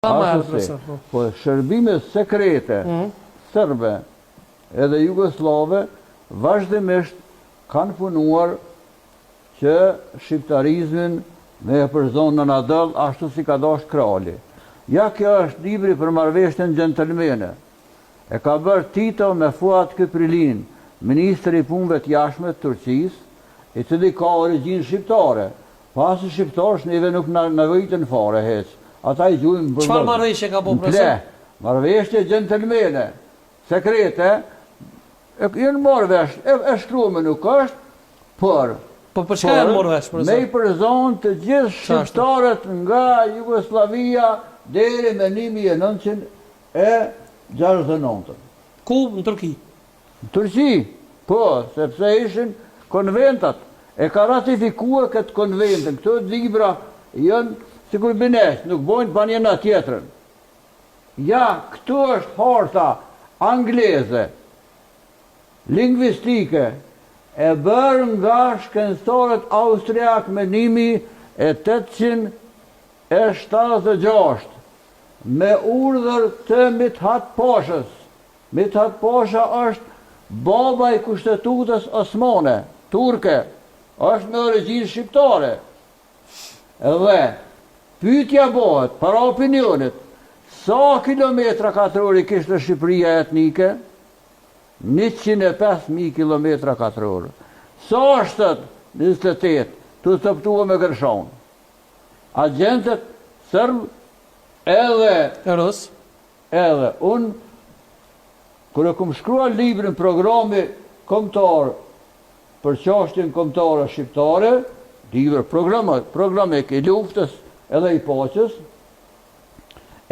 Po shërbimet sekrete sërbe edhe jugoslave vazhdimisht kanë punuar që shqiptarizmin me e përzonë në nadëll ashtu si ka dash krali. Ja, kjo është libri për marrëveshjen gjentelmene. E ka bërë Tito me Fuat Kyprilin, ministri i punëve të jashtme të Turqisë, i cili ka origjinë shqiptare. Pasi shqiptarësh neve nuk na vëjtën fare hec. Ata i gjujmë për çfarë marrëveshje ka bërë profesor? Marrëveshje gjentelmene, sekrete, janë marrë vesh, e shkruame nuk është, por për çka janë marrë vesh, profesor? Me i përzonë të gjithë shqiptarët nga Jugoslavia deri me 1969. Ku? Në Turqi? Në Turqi, po, sepse ishin konventat. E ka ratifikuar këtë konventin, këto libra janë sikur binesh, nuk bojnë pa njëna tjetrën. Ja, këtu është harta angleze, lingvistike, e bërë nga shkencëtarët austriak me 1876, me urdhër të Mithat Pashës. Mithat Pasha është baba i kushtetutës osmane, turke, është me origjinë shqiptare. Edhe pyetja bëhet para opinionit, sa kilometra katrori kishte Shqipëria etnike? 105.000 kilometra katror. Sa është 28, të coptua me Gërshon. Agentët sërbë edhe unë, kër e kom shkruar librin programi kombëtar për çështjen kombëtare shqiptare, libër programik i luftës edhe i paqes,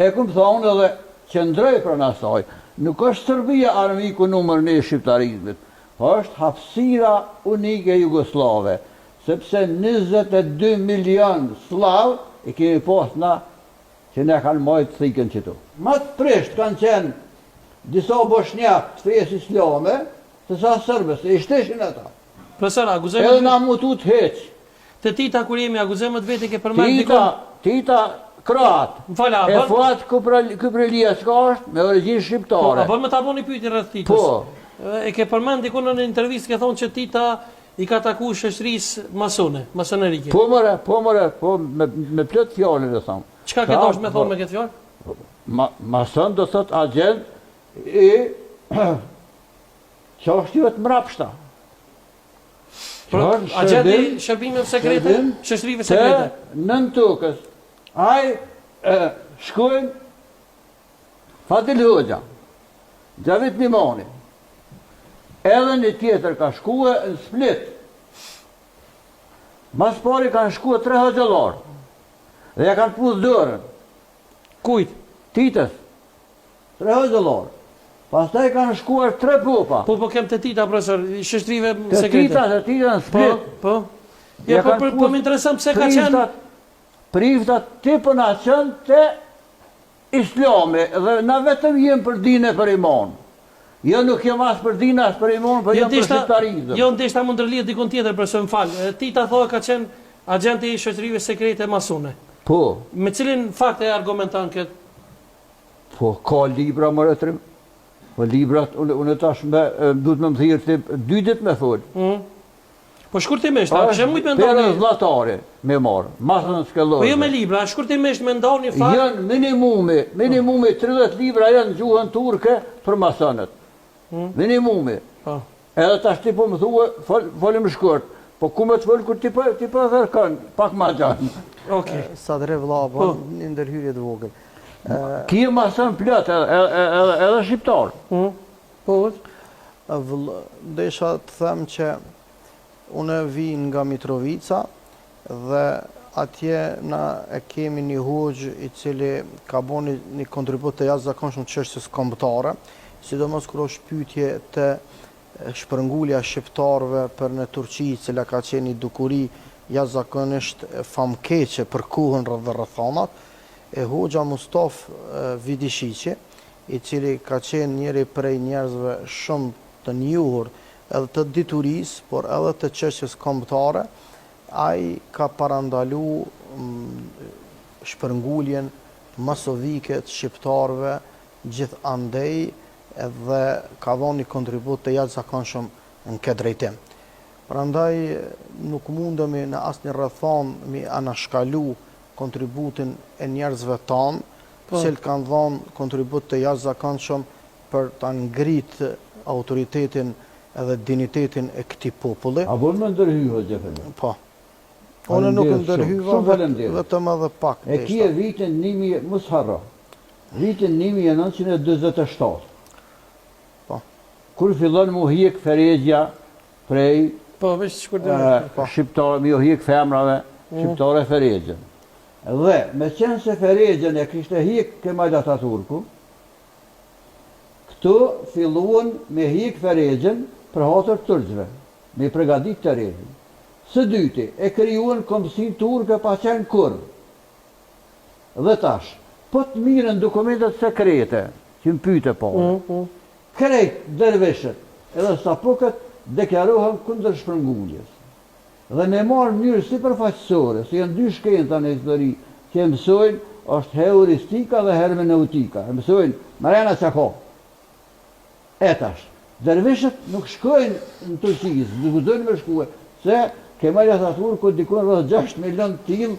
e kom thonë edhe qëndroj pranë asaj. Nuk është Serbia armiku numër 1 shqiptarizmit, po është hapësira unike jugoslave, sepse 22 milion slav i kemi pas na që ne kanë majtë thikën qëtu. Ma të prisht kanë qenë disa bosnjak të fesë islame, të sa sërbës, e ishteshin ata. Profesor, akuzojmë... Edhe na mutu të heqë. Të Tita kur jemi akuzojmë të vete ke përmend dikon... Tita Kroat. E Fuat Kyprilia s'ka është me origjinë shqiptare. A bën me ta bëni pyetje rreth Titës. Po. E ke përmend dikon në intervistë ke thonë që Tita i ka takuar shoqërisë masonerike. Po me plot fjalën e thon. Çka ke dashur me thonë me këtë fjalë? Mason do thot agent i çështjeve të mbrapshta. Agenti shërbimeve sekrete, shoqërive sekrete. Nën tokës. Ai shkojnë Fadil Hoxha, Gjavit Mimoni, edhe një tjetër ka shkue në Split. Mas pari kanë shkue 3 hoxhallar dhe ja kanë pus dërën. Kujt? Titës. 3 hoxhallar. Pastaj kanë shkuar 3 popa. Po kem të Tita, profesor, shoqërive sekrete. Të Tita në Split. Po. Ja, po më intereson pse ka qenë... Priftat tipën a qënë të islami, dhe na vetëm jem për dine për imon. Jo nuk jem as për dine, as për imon, për jem për shqiptarizëm. Jo ndeshta mund ndërlihet dikon tjetër, profesor, më falë. Tita thonë ka qenë agenti i shoqërive sekrete masone. Po. Me cilin fakt e argumentan këtë? Po, ka libra më rëtrim. Po librat, unë tash du të më thirë të 2 dit me folë. Po shkurtimisht, a kështë mujtë me ndoni... Pere zlatari me marë, masën skellore. Po jo me libra, shkurtimisht me ndoni fakt... Janë minimumi 30 libra janë gjuhën turke për masënët. Minimumi. Edhe ta shti po më thue, folim shkurt. Po ku me të folë kur ti për thërkën, pak ma gjanë. Sa dre vla, po një ndërhyrje të vogël. Kje masën plët edhe shqiptar. Po, desha të them që unë vi nga Mitrovica dhe atje na e kemi një hoxh i cili ka bën një kontribut të jashtëzakonshëm çështjes kombëtare, sidomos kur është pyetje të shpërngulja shqiptarëve për në Turqi, cila ka qenë një dukuri jashtëzakonisht famkeqe për kohën dhe rrethonat, e hoxha Mustaf Vidishiqi, i cili ka qenë njëri prej njerëzve shumë të njohur edhe të diturisë, por edhe të çështjes kombëtare, ai ka parandalu shpërnguljen masovike të shqiptarëve gjithandej edhe ka dhënë një kontribut të jashtëzakonshëm në këtë drejtim. Prandaj nuk mundemi në asnjë rrethon mi anashkalu kontributin e njerëzve tanë, që kanë dhënë kontribut të jashtëzakonshëm për ta ngritë autoritetin edhe dinitetin e këtij populli. A vonë më ndërhyjë Xhefeli? Po. Unë nuk ndërhyva vetëm edhe pak. E kje vitin 1000, mos harro, vitin 1947. Po. Kur fillon mu hjek Ferezja prej Po, veç shkurtimisht. shqiptarë, mi u hjek femrave, shqiptare Ferezjën. Dhe me qenë se Ferezjën e kishte hjek Kemal Ataturku, këtu filluan me hjek Ferezjën për hatër tërgjve, me pregadit të rejën. Së dyti, e krijuan Kombësinë Turke pa qenë kur. Dhe tash, po të mirën dokumentet sekrete, që më pyte po, krejt dervishët, edhe sapukët deklarohen kundër shpërnguljes. Dhe me marë mënyrë si përfaqësore, se janë dy shkenca në histori që mësojnë, është heuristika dhe hermeneutika. E mësojnë Marena Çako. E tash, dervishët nuk shkojnë në Turqisë, nuk dojnë me shkue, se Kemal Ataturku dikon rreth 6 milion till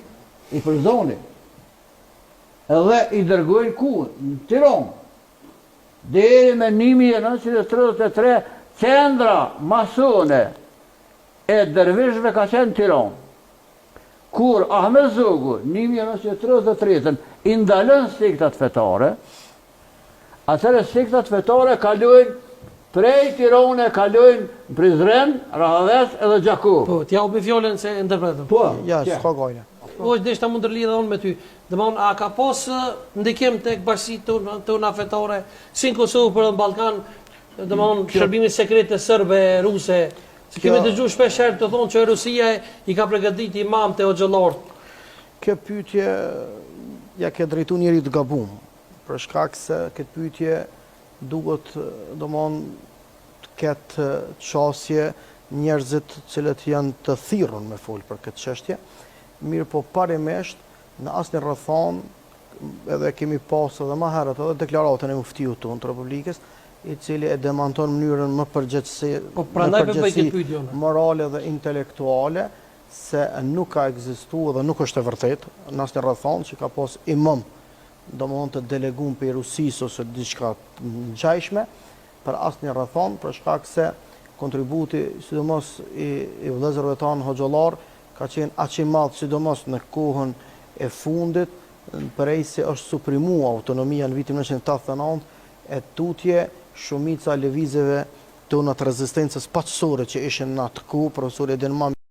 i përzoni. Edhe i dërgojnë ku? Në Tiranë. Deri me 1933 qendra masone e dervishëve ka qenë Tiranë. Kur Ahmet Zogu 1933 i ndalën sektat fetare, atëre sektat fetare kalojnë prej Tirane, kalojnë në Prizren, Rahaves edhe Gjakov. Po, t'ja ubi fjollën se ndërpretëm. Po, Ja, s'ka gojle. O, është deshta mund ndërlidhe unë me ty. Dëmon, a ka pos ndikim tek bashkësitë tona fetare, si në Kosovë për në Ballkan, dëmon shërbimi sekret të sërbe, ruse, se kemi dëgju shpesh herë të thonë që Rusia i ka përgatit imam të hoxhëllart. Kjo pyetje ja ke drejtu njëri të gabum, për shkak se këtë pyetje duhet domon të ketë qasje njerëzit cilët janë të thirrur me fol për këtë çështje. Mirë po parimisht në asnjë rrethon edhe kemi pasur edhe më herët edhe deklaratën e muftiut tonë të Republikës, i cili e demanton mënyrën më përgjithësi morale dhe intelektuale se nuk ka ekzistuar dhe nuk është e vërtetë në asnjë rrethon që ka pas imam domthon të deleguar për Rusisë ose diçka ngjashme për asnjë rrethon, për shkak se kontributi sidomos i vëllezërve tanë hoxhallar ka qenë aq i madh, sidomos në kohën e fundit, përrejse është suprimua autonomia në vitin 1989, e tutje shumica lëvizjeve tona të rezistencës paqësore që ishin në atë kohë, profesori Edin Mami